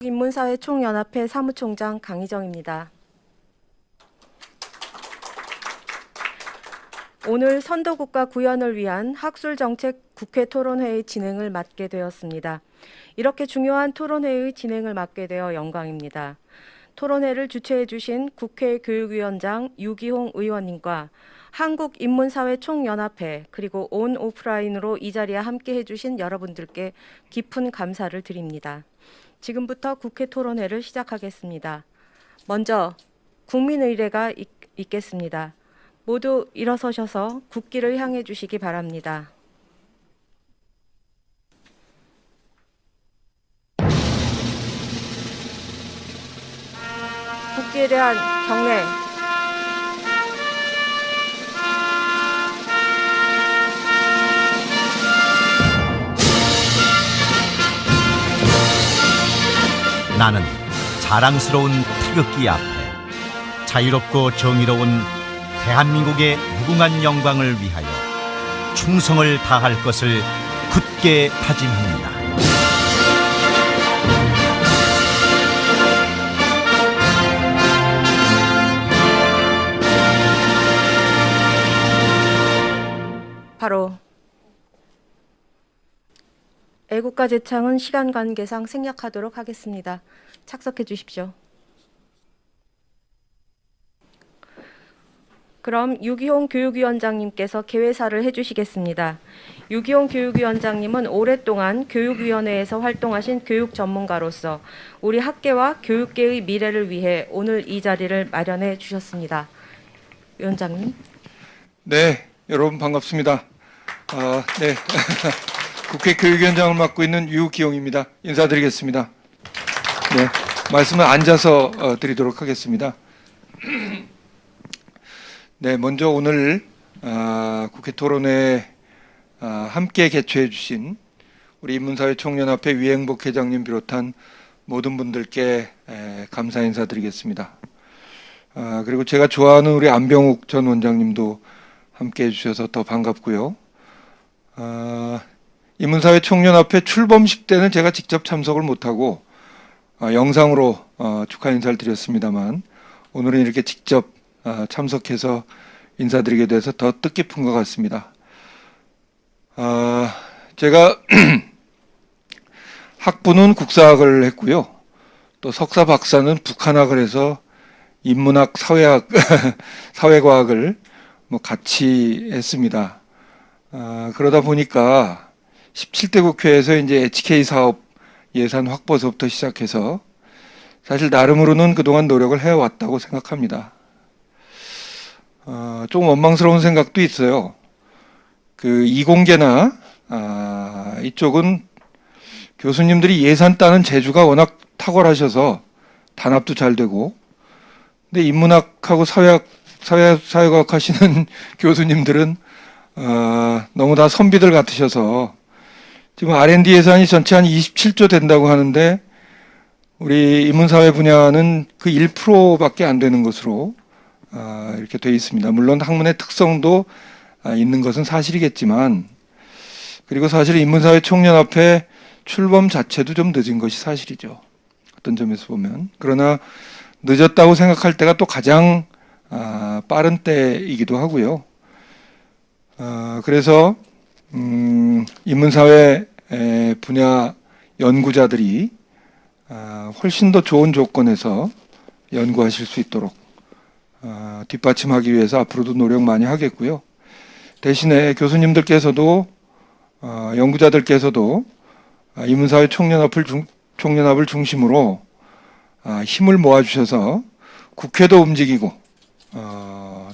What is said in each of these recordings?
한국인문사회 총연합회 사무총장 강희정입니다. 오늘 선도국가 구현을 위한 학술정책 국회 토론회의 진행을 맡게 되었습니다. 이렇게 중요한 토론회의 진행을 맡게 되어 영광입니다. 토론회를 주최해 주신 국회 교육위원장 유기홍 의원님과 한국인문사회 총연합회 그리고 온 오프라인으로 이 자리에 함께 해주신 여러분들께 깊은 감사를 드립니다. 지금부터 국회 토론회를 시작하겠습니다. 먼저 국민의례가 있겠습니다. 모두 일어서셔서 국기를 향해 주시기 바랍니다. 국기에 대한 경례. 나는 자랑스러운 태극기 앞에 자유롭고 정의로운 대한민국의 무궁한 영광을 위하여 충성을 다할 것을 굳게 다짐합니다. 바로 애국가 제창은 시간 관계상 생략하도록 하겠습니다. 착석해 주십시오. 그럼 유기홍 교육위원장님께서 개회사를 해주시겠습니다. 유기홍 교육위원장님은 오랫동안 교육위원회에서 활동하신 교육 전문가로서 우리 학계와 교육계의 미래를 위해 오늘 이 자리를 마련해 주셨습니다. 위원장님. 네, 여러분 반갑습니다. 네, 국회 교육위원장을 맡고 있는 유기홍입니다. 인사드리겠습니다. 네, 말씀을 앉아서 드리도록 하겠습니다. 네, 먼저 오늘 국회 토론회 함께 개최해 주신 우리 인문사회 총연합회 위행복 회장님 비롯한 모든 분들께 감사 인사드리겠습니다. 그리고 제가 좋아하는 우리 안병욱 전 원장님도 함께 해주셔서 더 반갑고요. 인문사회 총연합회 출범식 때는 제가 직접 참석을 못하고 영상으로 축하 인사를 드렸습니다만 오늘은 이렇게 직접 참석해서 인사드리게 돼서 더 뜻깊은 것 같습니다. 제가 학부는 국사학을 했고요. 또 석사 박사는 북한학을 해서 인문학, 사회학, 사회과학을 같이 했습니다. 그러다 보니까 17대 국회에서 이제 HK 사업 예산 확보서부터 시작해서 사실 나름으로는 그동안 노력을 해왔다고 생각합니다. 좀 원망스러운 생각도 있어요. 그 이공계나 이쪽은 교수님들이 예산 따는 재주가 워낙 탁월하셔서 단합도 잘 되고, 근데 인문학하고 사회과학 하시는 교수님들은 너무 다 선비들 같으셔서 지금 R&D 예산이 전체 한 27조 된다고 하는데 우리 인문사회 분야는 그 1%밖에 안 되는 것으로 이렇게 되어 있습니다. 물론 학문의 특성도 있는 것은 사실이겠지만, 그리고 사실 인문사회 총연합회 출범 자체도 좀 늦은 것이 사실이죠. 어떤 점에서 보면. 그러나 늦었다고 생각할 때가 또 가장 빠른 때이기도 하고요. 그래서 인문사회 분야 연구자들이 훨씬 더 좋은 조건에서 연구하실 수 있도록 뒷받침하기 위해서 앞으로도 노력 많이 하겠고요. 대신에 교수님들께서도 연구자들께서도 인문사회 총연합을 중심으로 힘을 모아주셔서 국회도 움직이고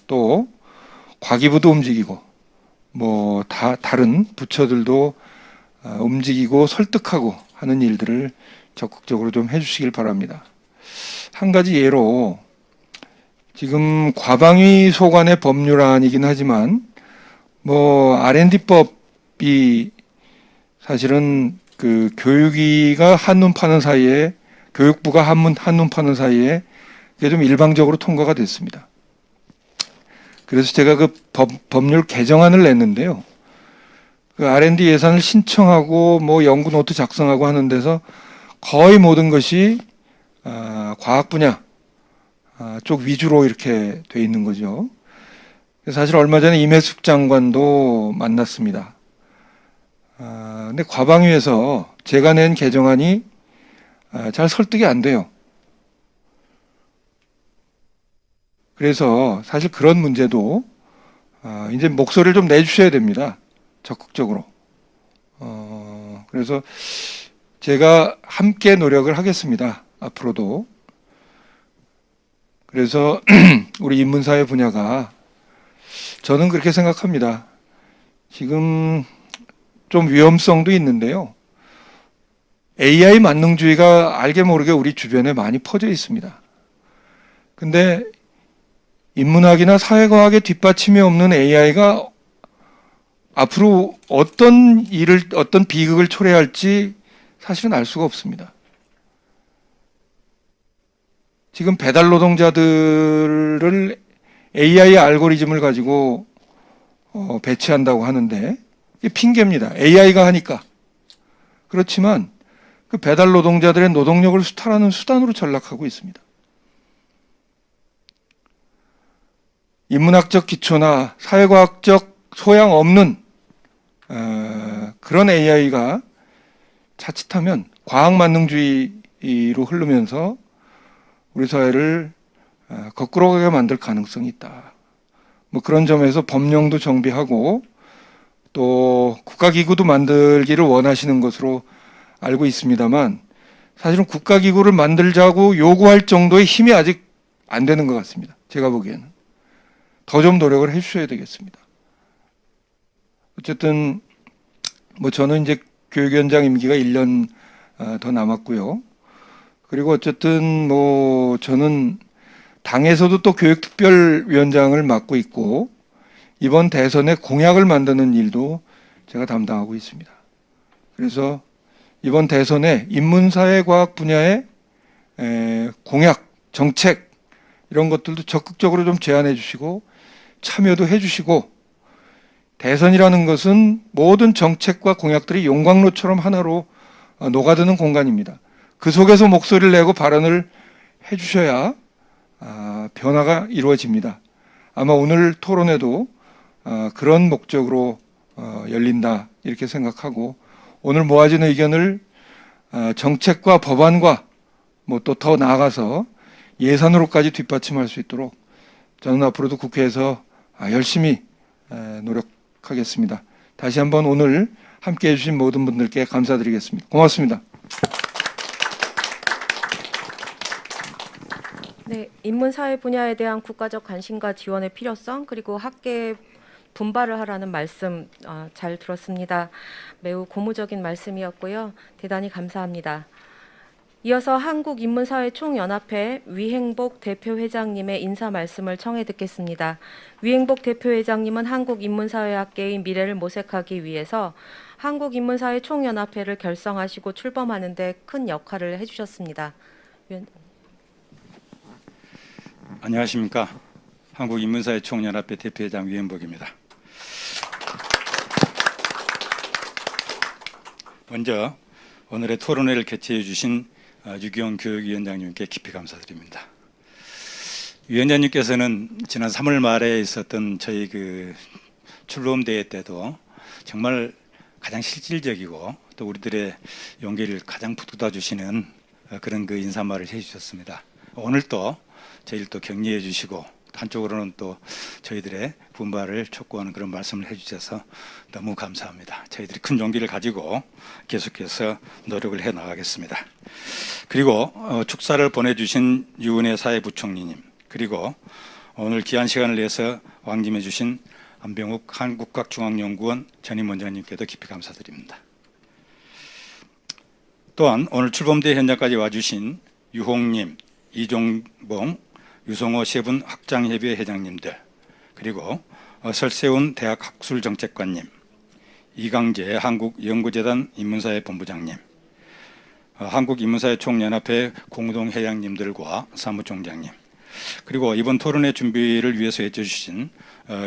또 과기부도 움직이고 다른 부처들도 움직이고 설득하고 하는 일들을 적극적으로 좀 해주시길 바랍니다. 한 가지 예로 지금 과방위 소관의 법률안이긴 하지만 R&D법이 사실은 그 교육위가 한눈 파는 사이에, 교육부가 한눈 파는 사이에 그게 좀 일방적으로 통과가 됐습니다. 그래서 제가 그 법률 개정안을 냈는데요. 그 R&D 예산을 신청하고 연구 노트 작성하고 하는 데서 거의 모든 것이 과학 분야 쪽 위주로 이렇게 돼 있는 거죠. 사실 얼마 전에 임혜숙 장관도 만났습니다. 근데 과방위에서 제가 낸 개정안이 잘 설득이 안 돼요. 그래서 사실 그런 문제도 이제 목소리를 좀 내주셔야 됩니다. 적극적으로. 그래서 제가 함께 노력을 하겠습니다. 앞으로도. 그래서 우리 인문사회 분야가 저는 그렇게 생각합니다. 지금 좀 위험성도 있는데요. AI 만능주의가 알게 모르게 우리 주변에 많이 퍼져 있습니다. 근데 인문학이나 사회과학의 뒷받침이 없는 AI가 앞으로 어떤 비극을 초래할지 사실은 알 수가 없습니다. 지금 배달 노동자들을 AI 알고리즘을 가지고 배치한다고 하는데 이게 핑계입니다. AI가 하니까. 그렇지만 그 배달 노동자들의 노동력을 수탈하는 수단으로 전락하고 있습니다. 인문학적 기초나 사회과학적 소양 없는 그런 AI가 자칫하면 과학 만능주의로 흐르면서 우리 사회를 거꾸로 가게 만들 가능성이 있다. 뭐 그런 점에서 법령도 정비하고 또 국가기구도 만들기를 원하시는 것으로 알고 있습니다만 사실은 국가기구를 만들자고 요구할 정도의 힘이 아직 안 되는 것 같습니다. 제가 보기에는. 더 좀 노력을 해 주셔야 되겠습니다. 어쨌든 뭐 저는 이제 교육위원장 임기가 1년 더 남았고요. 그리고 어쨌든 뭐 저는 당에서도 또 교육특별위원장을 맡고 있고 이번 대선에 공약을 만드는 일도 제가 담당하고 있습니다. 그래서 이번 대선에 인문사회과학 분야의 공약, 정책 이런 것들도 적극적으로 좀 제안해 주시고 참여도 해 주시고 대선이라는 것은 모든 정책과 공약들이 용광로처럼 하나로 녹아드는 공간입니다. 그 속에서 목소리를 내고 발언을 해 주셔야 변화가 이루어집니다. 아마 오늘 토론회도 그런 목적으로 열린다 이렇게 생각하고 오늘 모아진 의견을 정책과 법안과 뭐 또 더 나아가서 예산으로까지 뒷받침할 수 있도록 저는 앞으로도 국회에서 열심히 노력하겠습니다. 다시 한번 오늘 함께해 주신 모든 분들께 감사드리겠습니다. 고맙습니다. 네, 인문사회 분야에 대한 국가적 관심과 지원의 필요성 그리고 학계에 분발을 하라는 말씀 잘 들었습니다. 매우 고무적인 말씀이었고요. 대단히 감사합니다. 이어서 한국인문사회총연합회 위행복 대표회장님의 인사 말씀을 청해 듣겠습니다. 위행복 대표회장님은 한국인문사회학계의 미래를 모색하기 위해서 한국인문사회총연합회를 결성하시고 출범하는 데 큰 역할을 해주셨습니다. 안녕하십니까. 한국인문사회총연합회 대표회장 위행복입니다. 먼저 오늘의 토론회를 개최해 주신 유기용 교육위원장님께 깊이 감사드립니다. 위원장님께서는 지난 3월 말에 있었던 저희 그 출범대회 때도 정말 가장 실질적이고 또 우리들의 용기를 가장 북돋아 주시는 그런 그 인사말을 해주셨습니다. 오늘 또 저희를 또 격려해 주시고 한쪽으로는 또 저희들의 분발을 촉구하는 그런 말씀을 해주셔서 너무 감사합니다. 저희들이 큰 용기를 가지고 계속해서 노력을 해 나가겠습니다. 그리고 축사를 보내주신 유은혜 사회부총리님 그리고 오늘 귀한 시간을 내서 왕림해 주신 안병욱 한국과학중앙연구원 전임원장님께도 깊이 감사드립니다. 또한 오늘 출범대 현장까지 와주신 유홍님, 이종봉, 유성호 세 분 학장협의회 회장님들 그리고 설세훈 대학학술정책관님, 이강재 한국연구재단 인문사회 본부장님, 한국인문사회총연합회 공동회장님들과 사무총장님 그리고 이번 토론회 준비를 위해서 애써주신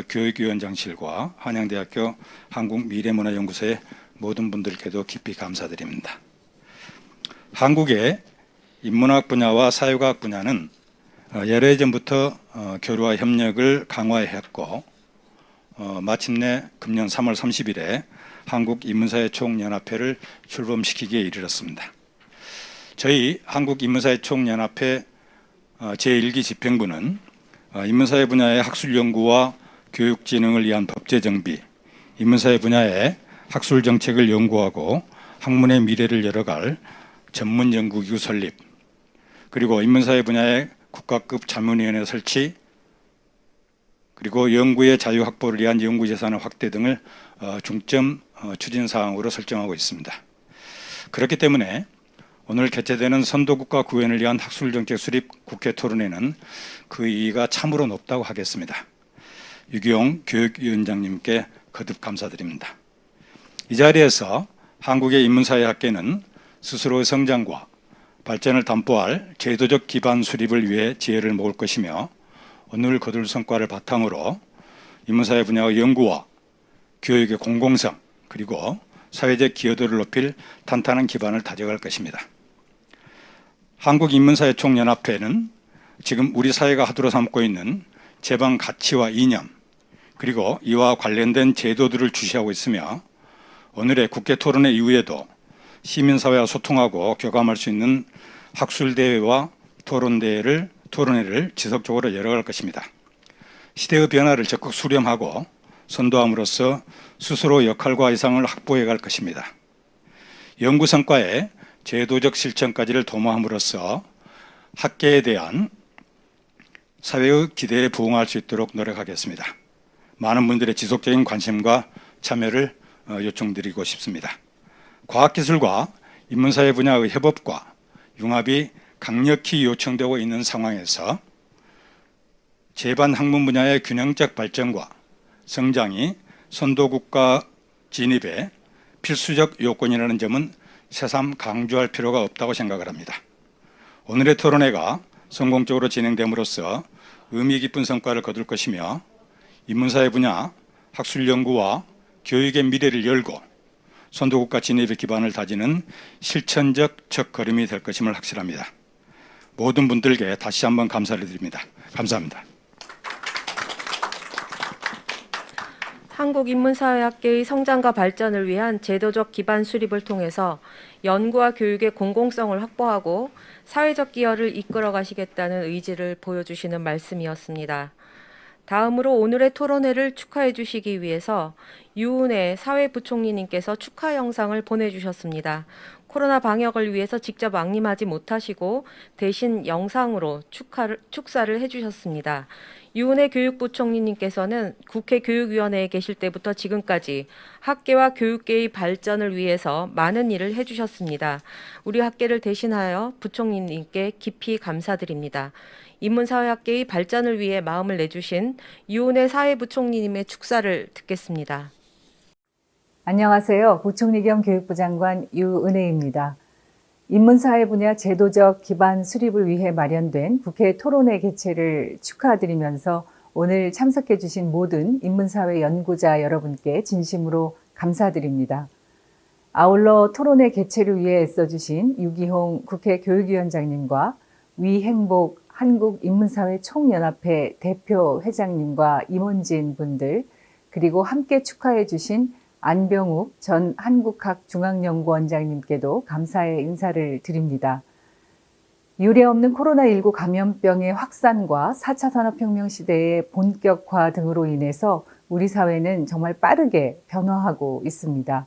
교육위원장실과 한양대학교 한국미래문화연구소의 모든 분들께도 깊이 감사드립니다. 한국의 인문학 분야와 사회과학 분야는 여러 해 전부터 교류와 협력을 강화했고 마침내 금년 3월 30일에 한국인문사회총연합회를 출범시키기에 이르렀습니다. 저희 한국인문사회총연합회 제1기 집행부는 인문사회 분야의 학술 연구와 교육 진흥을 위한 법제 정비, 인문사회 분야의 학술 정책을 연구하고 학문의 미래를 열어갈 전문 연구기구 설립, 그리고 인문사회 분야의 국가급 자문위원회 설치, 그리고 연구의 자유 확보를 위한 연구재산의 확대 등을 중점 추진 사항으로 설정하고 있습니다. 그렇기 때문에 오늘 개최되는 선도국가 구현을 위한 학술정책 수립 국회 토론회는 그 이의가 참으로 높다고 하겠습니다. 유기용 교육위원장님께 거듭 감사드립니다. 이 자리에서 한국의 인문사회학계는 스스로의 성장과 발전을 담보할 제도적 기반 수립을 위해 지혜를 모을 것이며 오늘 거둘 성과를 바탕으로 인문사회 분야의 연구와 교육의 공공성 그리고 사회적 기여도를 높일 탄탄한 기반을 다져갈 것입니다. 한국인문사회총연합회는 지금 우리 사회가 하도로 삼고 있는 제방 가치와 이념 그리고 이와 관련된 제도들을 주시하고 있으며 오늘의 국회 토론회 이후에도 시민사회와 소통하고 교감할 수 있는 학술대회와 토론회를 지속적으로 열어갈 것입니다. 시대의 변화를 적극 수렴하고 선도함으로써 스스로 역할과 이상을 확보해 갈 것입니다. 연구 성과의 제도적 실천까지를 도모함으로써 학계에 대한 사회의 기대에 부응할 수 있도록 노력하겠습니다. 많은 분들의 지속적인 관심과 참여를 요청드리고 싶습니다. 과학기술과 인문사회 분야의 협업과 융합이 강력히 요청되고 있는 상황에서 제반 학문 분야의 균형적 발전과 성장이 선도국가 진입의 필수적 요건이라는 점은 새삼 강조할 필요가 없다고 생각을 합니다. 오늘의 토론회가 성공적으로 진행됨으로써 의미 깊은 성과를 거둘 것이며 인문사회 분야 학술 연구와 교육의 미래를 열고 선도국가 진입의 기반을 다지는 실천적 첫걸음이 될 것임을 확실합니다. 모든 분들께 다시 한번 감사를 드립니다. 감사합니다. 한국인문사회학계의 성장과 발전을 위한 제도적 기반 수립을 통해서 연구와 교육의 공공성을 확보하고 사회적 기여를 이끌어 가시겠다는 의지를 보여주시는 말씀이었습니다. 다음으로 오늘의 토론회를 축하해 주시기 위해서 유은혜 사회부총리님께서 축하 영상을 보내주셨습니다. 코로나 방역을 위해서 직접 왕림하지 못하시고 대신 영상으로 축사를 해주셨습니다. 유은혜 교육부총리님께서는 국회 교육위원회에 계실 때부터 지금까지 학계와 교육계의 발전을 위해서 많은 일을 해주셨습니다. 우리 학계를 대신하여 부총리님께 깊이 감사드립니다. 인문사회학계의 발전을 위해 마음을 내주신 유은혜 사회부총리님의 축사를 듣겠습니다. 안녕하세요. 부총리 겸 교육부 장관 유은혜입니다. 인문사회 분야 제도적 기반 수립을 위해 마련된 국회 토론회 개최를 축하드리면서 오늘 참석해 주신 모든 인문사회 연구자 여러분께 진심으로 감사드립니다. 아울러 토론회 개최를 위해 애써주신 유기홍 국회 교육위원장님과 위행복 한국인문사회 총연합회 대표 회장님과 임원진 분들, 그리고 함께 축하해 주신 안병욱 전 한국학중앙연구원장님께도 감사의 인사를 드립니다. 유례없는 코로나19 감염병의 확산과 4차 산업혁명 시대의 본격화 등으로 인해서 우리 사회는 정말 빠르게 변화하고 있습니다.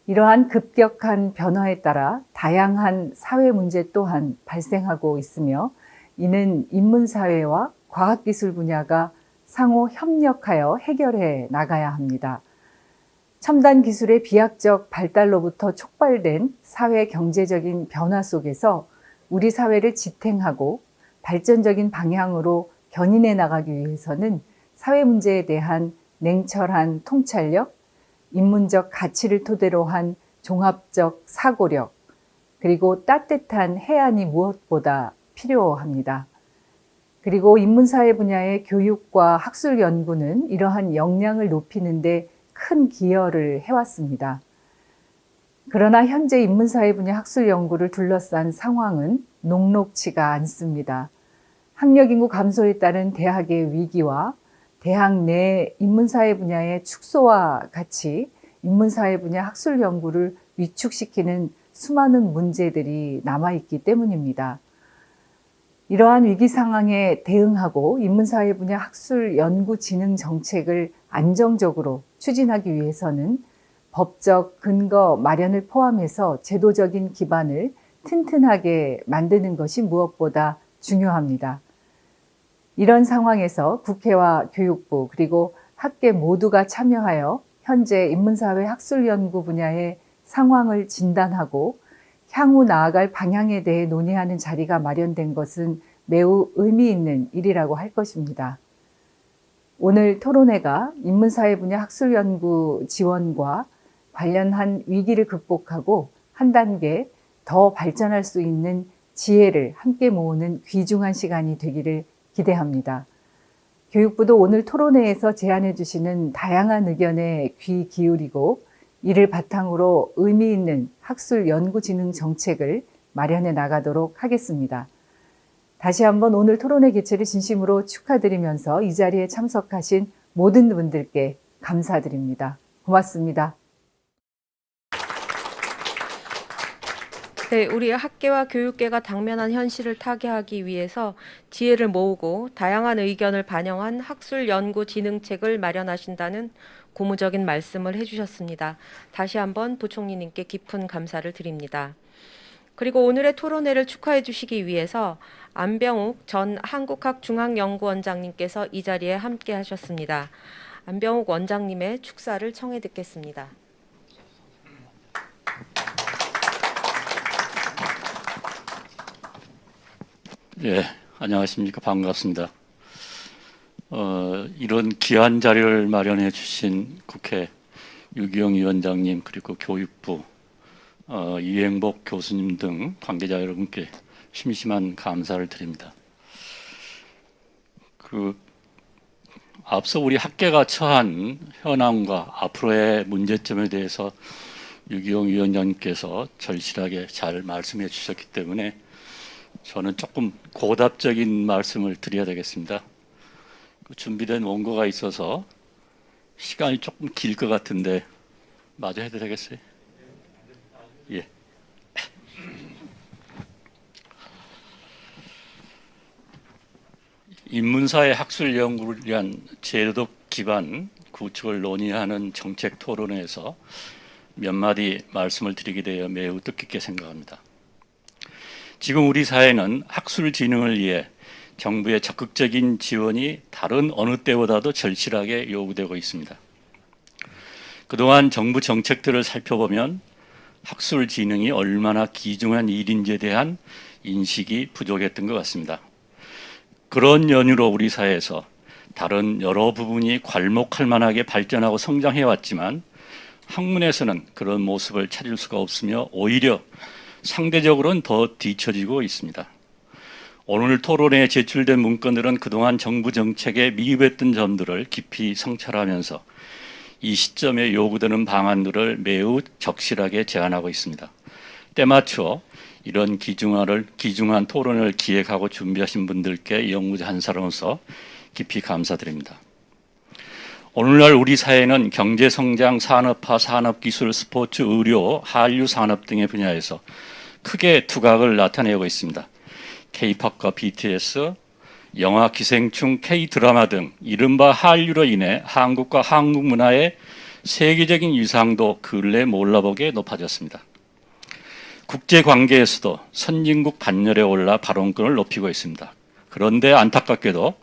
이러한 급격한 변화에 따라 다양한 사회 문제 또한 발생하고 있으며 이는 인문사회와 과학기술 분야가 상호 협력하여 해결해 나가야 합니다. 첨단 기술의 비약적 발달로부터 촉발된 사회 경제적인 변화 속에서 우리 사회를 지탱하고 발전적인 방향으로 견인해 나가기 위해서는 사회 문제에 대한 냉철한 통찰력, 인문적 가치를 토대로 한 종합적 사고력, 그리고 따뜻한 해안이 무엇보다 필요합니다. 그리고 인문사회 분야의 교육과 학술 연구는 이러한 역량을 높이는 데 큰 기여를 해왔습니다. 그러나 현재 인문사회 분야 학술 연구를 둘러싼 상황은 녹록지가 않습니다. 학력 인구 감소에 따른 대학의 위기와 대학 내 인문사회 분야의 축소와 같이 인문사회 분야 학술 연구를 위축시키는 수많은 문제들이 남아있기 때문입니다. 이러한 위기 상황에 대응하고 인문사회 분야 학술 연구 진흥 정책을 안정적으로 추진하기 위해서는 법적 근거 마련을 포함해서 제도적인 기반을 튼튼하게 만드는 것이 무엇보다 중요합니다. 이런 상황에서 국회와 교육부 그리고 학계 모두가 참여하여 현재 인문사회 학술연구 분야의 상황을 진단하고 향후 나아갈 방향에 대해 논의하는 자리가 마련된 것은 매우 의미 있는 일이라고 할 것입니다. 오늘 토론회가 인문사회 분야 학술연구 지원과 관련한 위기를 극복하고 한 단계 더 발전할 수 있는 지혜를 함께 모으는 귀중한 시간이 되기를 기대합니다. 교육부도 오늘 토론회에서 제안해 주시는 다양한 의견에 귀 기울이고 이를 바탕으로 의미 있는 학술 연구 진흥 정책을 마련해 나가도록 하겠습니다. 다시 한번 오늘 토론회 개최를 진심으로 축하드리면서 이 자리에 참석하신 모든 분들께 감사드립니다. 고맙습니다. 네, 우리 학계와 교육계가 당면한 현실을 타개하기 위해서 지혜를 모으고 다양한 의견을 반영한 학술 연구 진흥책을 마련하신다는 고무적인 말씀을 해주셨습니다. 다시 한번 부총리님께 깊은 감사를 드립니다. 그리고 오늘의 토론회를 축하해 주시기 위해서 안병욱 전 한국학중앙연구원장님께서 이 자리에 함께 하셨습니다. 안병욱 원장님의 축사를 청해 듣겠습니다. 예, 안녕하십니까. 반갑습니다. 이런 귀한 자리를 마련해 주신 국회 유기영 위원장님 그리고 교육부 이행복 교수님 등 관계자 여러분께 심심한 감사를 드립니다. 앞서 우리 학계가 처한 현황과 앞으로의 문제점에 대해서 유기영 위원장님께서 절실하게 잘 말씀해 주셨기 때문에 저는 조금 고답적인 말씀을 드려야 되겠습니다. 준비된 원고가 있어서 시간이 조금 길 것 같은데 마저 해도 되겠어요? 예. 인문사회 학술 연구를 위한 제도적 기반 구축을 논의하는 정책 토론회에서 몇 마디 말씀을 드리게 되어 매우 뜻깊게 생각합니다. 지금 우리 사회는 학술 진흥을 위해 정부의 적극적인 지원이 다른 어느 때보다도 절실하게 요구되고 있습니다. 그동안 정부 정책들을 살펴보면 학술 진흥이 얼마나 귀중한 일인지에 대한 인식이 부족했던 것 같습니다. 그런 연유로 우리 사회에서 다른 여러 부분이 괄목할 만하게 발전하고 성장해 왔지만 학문에서는 그런 모습을 찾을 수가 없으며 오히려 상대적으로는 더 뒤처지고 있습니다. 오늘 토론회에 제출된 문건들은 그동안 정부 정책에 미흡했던 점들을 깊이 성찰하면서 이 시점에 요구되는 방안들을 매우 적실하게 제안하고 있습니다. 때맞춰 이런 귀중한 토론을 기획하고 준비하신 분들께 연구자 한 사람으로서 깊이 감사드립니다. 오늘날 우리 사회는 경제성장, 산업화, 산업기술, 스포츠, 의료, 한류 산업 등의 분야에서 크게 두각을 나타내고 있습니다. K-팝과 BTS, 영화, 기생충, K-드라마 등 이른바 한류로 인해 한국과 한국 문화의 세계적인 위상도 근래 몰라보게 높아졌습니다. 국제관계에서도 선진국 반열에 올라 발언권을 높이고 있습니다. 그런데 안타깝게도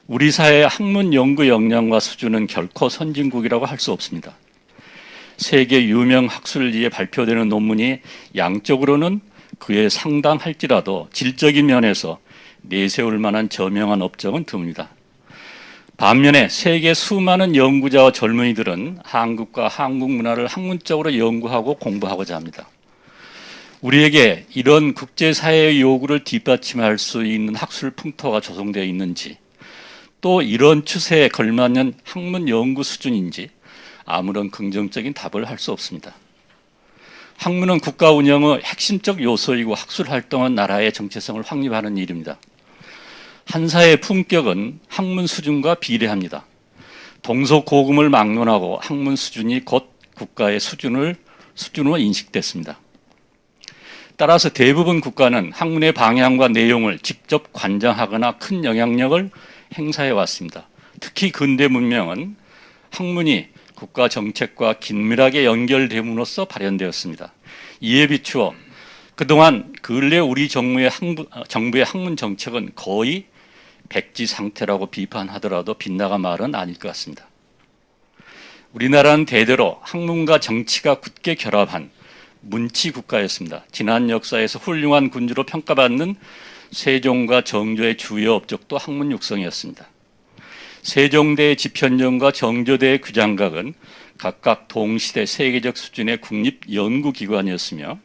우리 사회의 학문 연구 역량과 수준은 결코 선진국이라고 할 수 없습니다. 세계 유명 학술지에 발표되는 논문이 양적으로는 그에 상당할지라도 질적인 면에서 내세울 만한 저명한 업적은 드뭅니다. 반면에 세계 수많은 연구자와 젊은이들은 한국과 한국 문화를 학문적으로 연구하고 공부하고자 합니다. 우리에게 이런 국제사회의 요구를 뒷받침할 수 있는 학술 풍토가 조성되어 있는지, 또 이런 추세에 걸맞는 학문 연구 수준인지 아무런 긍정적인 답을 할 수 없습니다. 학문은 국가 운영의 핵심적 요소이고 학술 활동은 나라의 정체성을 확립하는 일입니다. 한 사회의 품격은 학문 수준과 비례합니다. 동서고금을 막론하고 학문 수준이 곧 국가의 수준으로 인식됐습니다. 따라서 대부분 국가는 학문의 방향과 내용을 직접 관장하거나 큰 영향력을 행사해 왔습니다. 특히 근대 문명은 학문이 국가 정책과 긴밀하게 연결됨으로써 발현되었습니다. 이에 비추어 그동안 근래 우리 정부의 학문 정책은 거의 백지 상태라고 비판하더라도 빗나간 말은 아닐 것 같습니다. 우리나라는 대대로 학문과 정치가 굳게 결합한 문치 국가였습니다. 지난 역사에서 훌륭한 군주로 평가받는 세종과 정조의 주요 업적도 학문 육성이었습니다. 세종대의 집현전과 정조대의 규장각은 각각 동시대 세계적 수준의 국립연구기관이었으며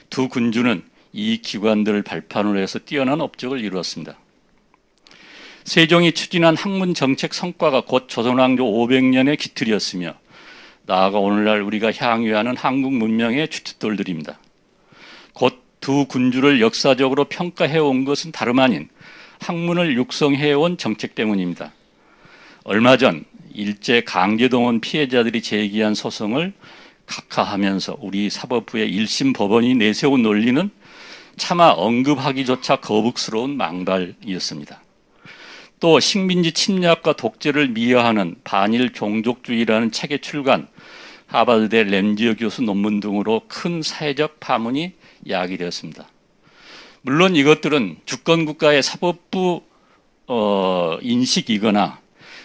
두 군주는 이 기관들을 발판으로 해서 뛰어난 업적을 이루었습니다. 세종이 추진한 학문 정책 성과가 곧 조선왕조 500년의 기틀이었으며 나아가 오늘날 우리가 향유하는 한국 문명의 주춧돌들입니다. 곧 두 군주를 역사적으로 평가해온 것은 다름 아닌 학문을 육성해온 정책 때문입니다. 얼마 전 일제 강제동원 피해자들이 제기한 소송을 각하하면서 우리 사법부의 1심 법원이 내세운 논리는 차마 언급하기조차 거북스러운 망발이었습니다. 또 식민지 침략과 독재를 미화하는 반일 종족주의라는 책의 출간, 하버드대 램지어 교수 논문 등으로 큰 사회적 파문이 야기되었습니다. 물론 이것들은 주권국가의 사법부 인식이거나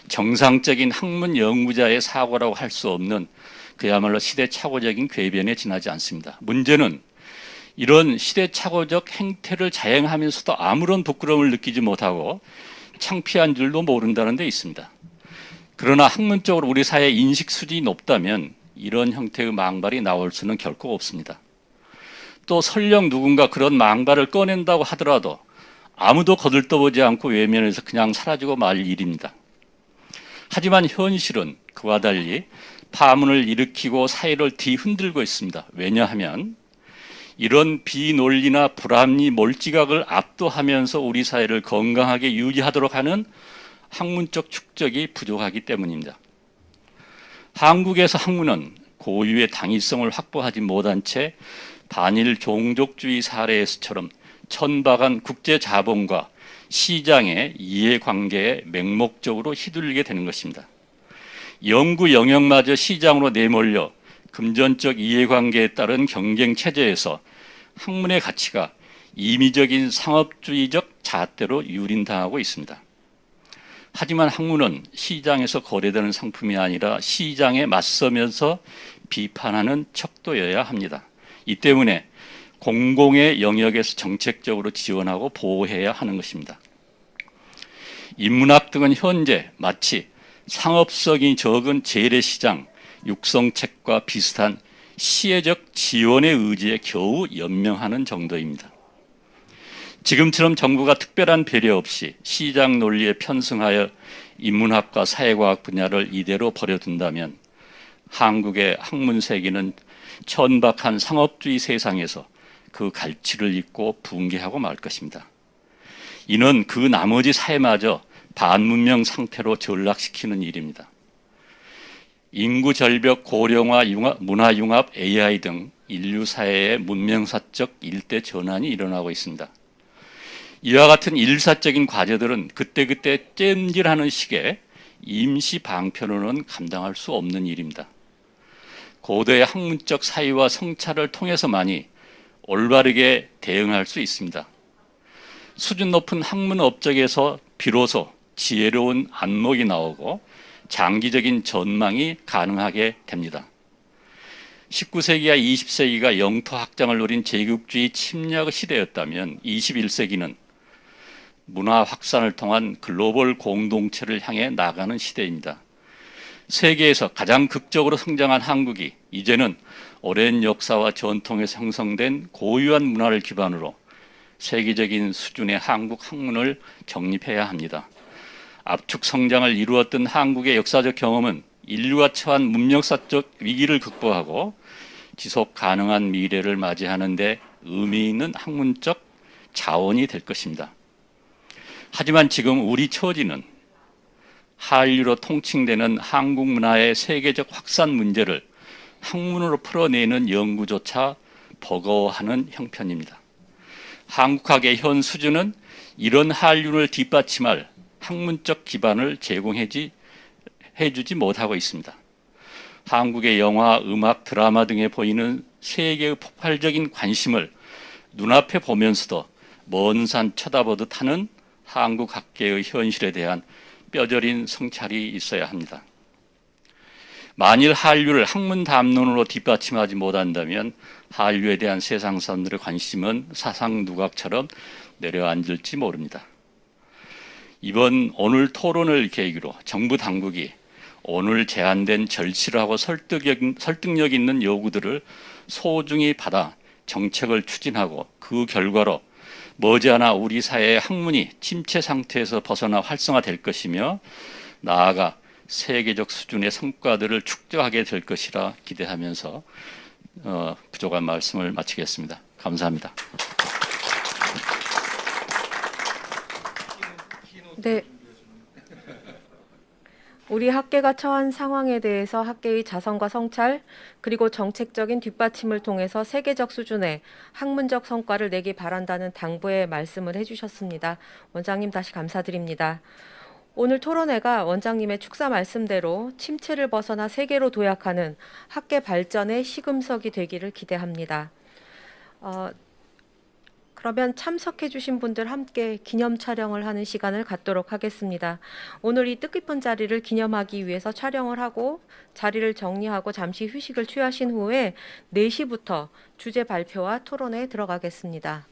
정상적인 학문 연구자의 사고라고 할 수 없는 그야말로 시대착오적인 궤변에 지나지 않습니다. 문제는 이런 시대착오적 행태를 자행하면서도 아무런 부끄러움을 느끼지 못하고 창피한 줄도 모른다는 데 있습니다. 그러나 학문적으로 우리 사회의 인식 수준이 높다면 이런 형태의 망발이 나올 수는 결코 없습니다. 또 설령 누군가 그런 망발을 꺼낸다고 하더라도 아무도 거들떠보지 않고 외면해서 그냥 사라지고 말 일입니다. 하지만 현실은 그와 달리 파문을 일으키고 사회를 뒤흔들고 있습니다. 왜냐하면 이런 비논리나 불합리 몰지각을 압도하면서 우리 사회를 건강하게 유지하도록 하는 학문적 축적이 부족하기 때문입니다. 한국에서 학문은 고유의 당위성을 확보하지 못한 채 반일 종족주의 사례에서처럼 천박한 국제 자본과 시장의 이해관계에 맹목적으로 휘둘리게 되는 것입니다. 연구 영역마저 시장으로 내몰려 금전적 이해관계에 따른 경쟁체제에서 학문의 가치가 임의적인 상업주의적 잣대로 유린당하고 있습니다. 하지만 학문은 시장에서 거래되는 상품이 아니라 시장에 맞서면서 비판하는 척도여야 합니다. 이 때문에 공공의 영역에서 정책적으로 지원하고 보호해야 하는 것입니다. 인문학 등은 현재 마치 상업성이 적은 재래시장, 육성책과 비슷한 시혜적 지원의 의지에 겨우 연명하는 정도입니다. 지금처럼 정부가 특별한 배려 없이 시장 논리에 편승하여 인문학과 사회과학 분야를 이대로 버려둔다면 한국의 학문 세계는 천박한 상업주의 세상에서 그 갈취를 잊고 붕괴하고 말 것입니다. 이는 그 나머지 사회마저 반문명 상태로 전락시키는 일입니다. 인구 절벽, 고령화, 문화융합, AI 등 인류 사회의 문명사적 일대 전환이 일어나고 있습니다. 이와 같은 일사적인 과제들은 그때그때 잼질하는 식의 임시 방편으로는 감당할 수 없는 일입니다. 고도의 학문적 사유와 성찰을 통해서만이 올바르게 대응할 수 있습니다. 수준 높은 학문 업적에서 비로소 지혜로운 안목이 나오고 장기적인 전망이 가능하게 됩니다. 19세기와 20세기가 영토 확장을 노린 제국주의 침략의 시대였다면 21세기는 문화 확산을 통한 글로벌 공동체를 향해 나가는 시대입니다. 세계에서 가장 극적으로 성장한 한국이 이제는 오랜 역사와 전통에서 형성된 고유한 문화를 기반으로 세계적인 수준의 한국 학문을 정립해야 합니다. 압축 성장을 이루었던 한국의 역사적 경험은 인류가 처한 문명사적 위기를 극복하고 지속 가능한 미래를 맞이하는 데 의미 있는 학문적 자원이 될 것입니다. 하지만 지금 우리 처지는 한류로 통칭되는 한국 문화의 세계적 확산 문제를 학문으로 풀어내는 연구조차 버거워하는 형편입니다. 한국학의 현 수준은 이런 한류를 뒷받침할 학문적 기반을 제공해주지 못하고 있습니다. 한국의 영화, 음악, 드라마 등에 보이는 세계의 폭발적인 관심을 눈앞에 보면서도 먼 산 쳐다보듯 하는 한국 학계의 현실에 대한 뼈저린 성찰이 있어야 합니다. 만일 한류를 학문 담론으로 뒷받침하지 못한다면 한류에 대한 세상 사람들의 관심은 사상 누각처럼 내려앉을지 모릅니다. 오늘 토론을 계기로 정부 당국이 오늘 제안된 절실하고 설득력 있는 요구들을 소중히 받아 정책을 추진하고 그 결과로 머지않아 우리 사회의 학문이 침체 상태에서 벗어나 활성화될 것이며 나아가 세계적 수준의 성과들을 축적하게 될 것이라 기대하면서 부족한 말씀을 마치겠습니다. 감사합니다. 네. 우리 학계가 처한 상황에 대해서 학계의 자성과 성찰 그리고 정책적인 뒷받침을 통해서 세계적 수준의 학문적 성과를 내기 바란다는 당부의 말씀을 해주셨습니다. 원장님 다시 감사드립니다. 오늘 토론회가 원장님의 축사 말씀대로 침체를 벗어나 세계로 도약하는 학계 발전의 시금석이 되기를 기대합니다. 그러면 참석해 주신 분들 함께 기념 촬영을 하는 시간을 갖도록 하겠습니다. 오늘 이 뜻깊은 자리를 기념하기 위해서 촬영을 하고 자리를 정리하고 잠시 휴식을 취하신 후에 4시부터 주제 발표와 토론에 들어가겠습니다.